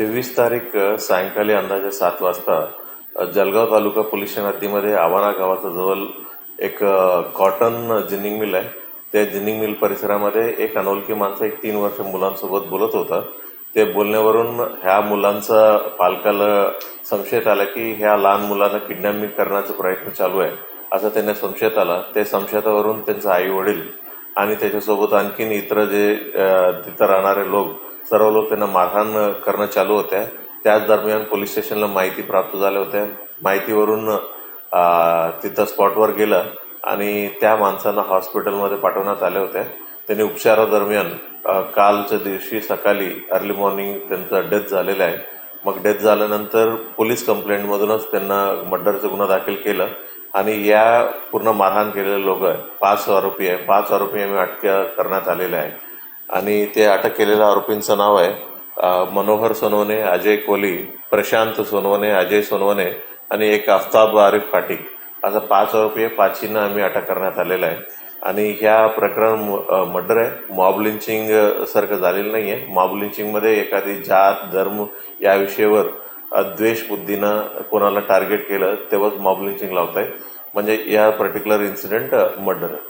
23 तारीख सायंकाळी अंदाजे 7 वाजता जळगाव तालुका पोलीस हद्दीमध्ये आवारा गावाच्या जवळ एक कॉटन जिनिंग मिल आहे. त्या जिनिंग मिल परिसरामध्ये एक अनोळखी माणसं 3 वर्ष मुलांसोबत बोलत होता. ते बोलण्यावरून ह्या मुलांचा पालकाला संशय आला की ह्या लहान मुलांना किडनॅपिंग करण्याचा प्रयत्न चालू आहे असं त्यांना संशयात आला. ते संशयावरून त्यांचे आई वडील आणि त्याच्यासोबत आणखीन इतर जे तिथं राहणारे लोक सर्व लोक त्यांना मारहाण करणं चालू होत्या. त्याच दरम्यान पोलीस स्टेशनला माहिती प्राप्त झाल्या होत्या. माहितीवरून तिथं स्पॉटवर गेलं आणि त्या माणसांना हॉस्पिटलमध्ये पाठवण्यात आल्या होत्या. त्यांनी उपचारादरम्यान कालच्या दिवशी सकाळी अर्ली मॉर्निंग त्यांचा डेथ झालेला आहे. मग डेथ झाल्यानंतर पोलीस कंप्लेंटमधूनच त्यांना मर्डरचा गुन्हा दाखल केलं आणि या पूर्ण मारहाण केलेले लोक 5 आरोपी आहे. 5 आरोपी आम्ही अटक करण्यात आलेले आहे आणि ते अटक केलेल्या आरोपींचं नाव आहे मनोहर सोनवणे, अजय कोली, प्रशांत सोनवणे, अजय सोनवणे आणि एक आफ्ताब आरिफ फाटिक. असं 5 आरोपी आहे. 5 आम्ही अटक करण्यात आलेला आहे आणि ह्या प्रकरण मर्डर आहे. मॉब लिंचिंग सारखं झालेलं नाही आहे. मॉब लिंचिंगमध्ये एखादी जात धर्म या विषयावर द्वेष बुद्धीनं कोणाला टार्गेट केलं तेव्हाच मॉब लिंचिंग लावताय. म्हणजे या पर्टिक्युलर इन्सिडेंट मर्डर आहे.